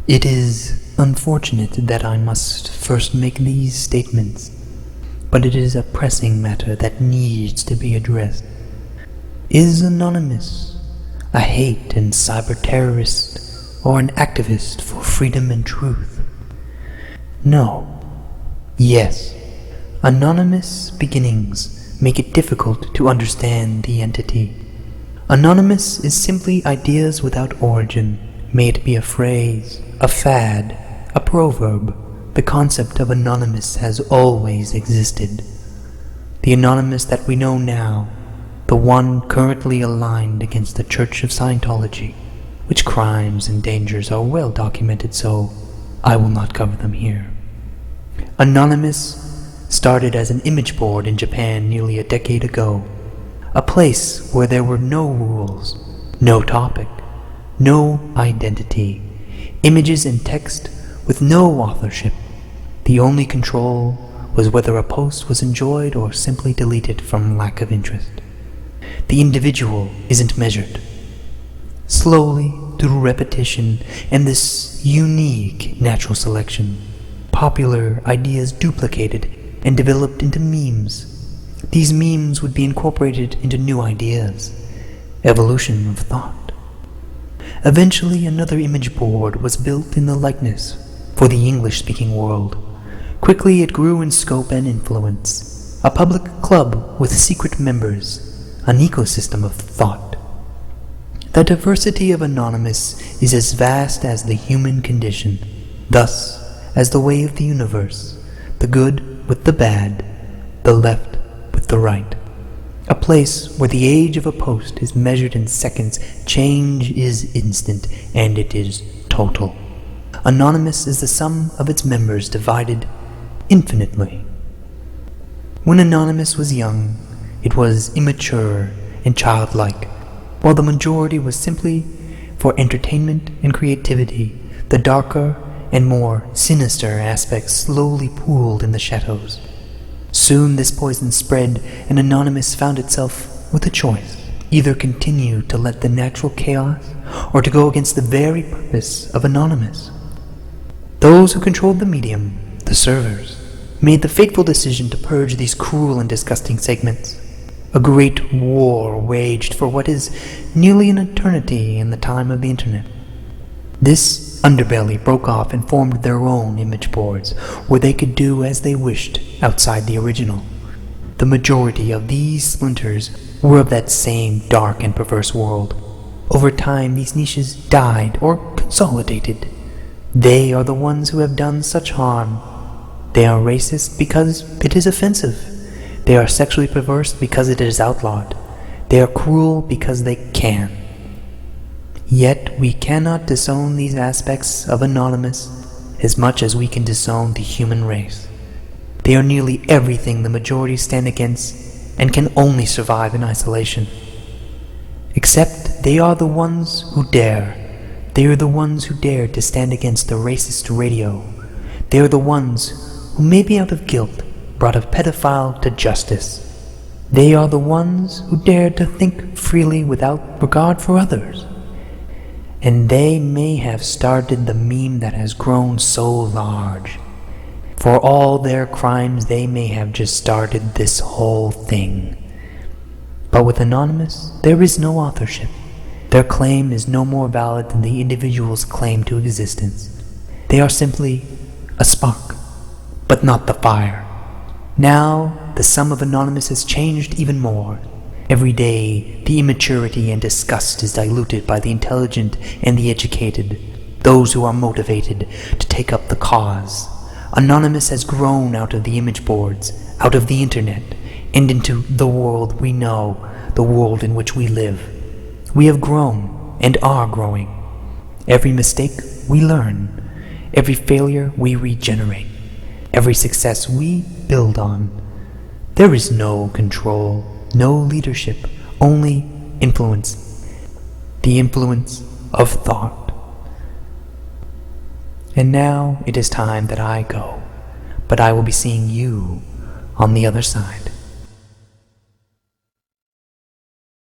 It is unfortunate that I must first make these statements, but it is a pressing matter that needs to be addressed. Is Anonymous a hate and cyber terrorist or an activist for freedom and truth? No. Yes. Anonymous beginnings make it difficult to understand the entity. Anonymous is simply ideas without origin. May it be a phrase, a fad, a proverb. The concept of anonymous has always existed. The anonymous that we know now, the one currently aligned against the Church of Scientology, which crimes and dangers are well documented, so I will not cover them here. Anonymous started as an image board in Japan nearly a decade ago, a place where there were no rules, no topic, no identity, images and text with no authorship. The only control was whether a post was enjoyed or simply deleted from lack of interest. The individual isn't measured. Slowly, through repetition and this unique natural selection, popular ideas duplicated and developed into memes. These memes would be incorporated into new ideas. Evolution of thought. Eventually, another image board was built in the likeness for the English-speaking world. Quickly, it grew in scope and influence. A public club with secret members, an ecosystem of thought. The diversity of Anonymous is as vast as the human condition, thus as the way of the universe, the good with the bad, the left with the right. A place where the age of a post is measured in seconds, change is instant, and it is total. Anonymous is the sum of its members divided infinitely. When Anonymous was young, it was immature and childlike, while the majority was simply for entertainment and creativity. The darker and more sinister aspects slowly pooled in the shadows. Soon this poison spread, and Anonymous found itself with a choice: either continue to let the natural chaos, or to go against the very purpose of Anonymous. Those who controlled the medium, the servers, made the fateful decision to purge these cruel and disgusting segments. A great war waged for what is nearly an eternity in the time of the internet. This underbelly broke off and formed their own image boards, where they could do as they wished outside the original. The majority of these splinters were of that same dark and perverse world. Over time, these niches died or consolidated. They are the ones who have done such harm. They are racist because it is offensive. They are sexually perverse because it is outlawed. They are cruel because they can. Yet we cannot disown these aspects of Anonymous as much as we can disown the human race. They are nearly everything the majority stand against and can only survive in isolation. Except they are the ones who dare. They are the ones who dared to stand against the racist radio. They are the ones who, maybe out of guilt, brought a pedophile to justice. They are the ones who dared to think freely without regard for others. And they may have started the meme that has grown so large. For all their crimes, they may have just started this whole thing. But with Anonymous, there is no authorship. Their claim is no more valid than the individual's claim to existence. They are simply a spark, but not the fire. Now, the sum of Anonymous has changed even more. Every day, the immaturity and disgust is diluted by the intelligent and the educated, those who are motivated to take up the cause. Anonymous has grown out of the image boards, out of the internet, and into the world we know, the world in which we live. We have grown and are growing. Every mistake we learn, every failure we regenerate, every success we build on. There is no control, no leadership, only influence. The influence of thought. And now it is time that I go, but I will be seeing you on the other side.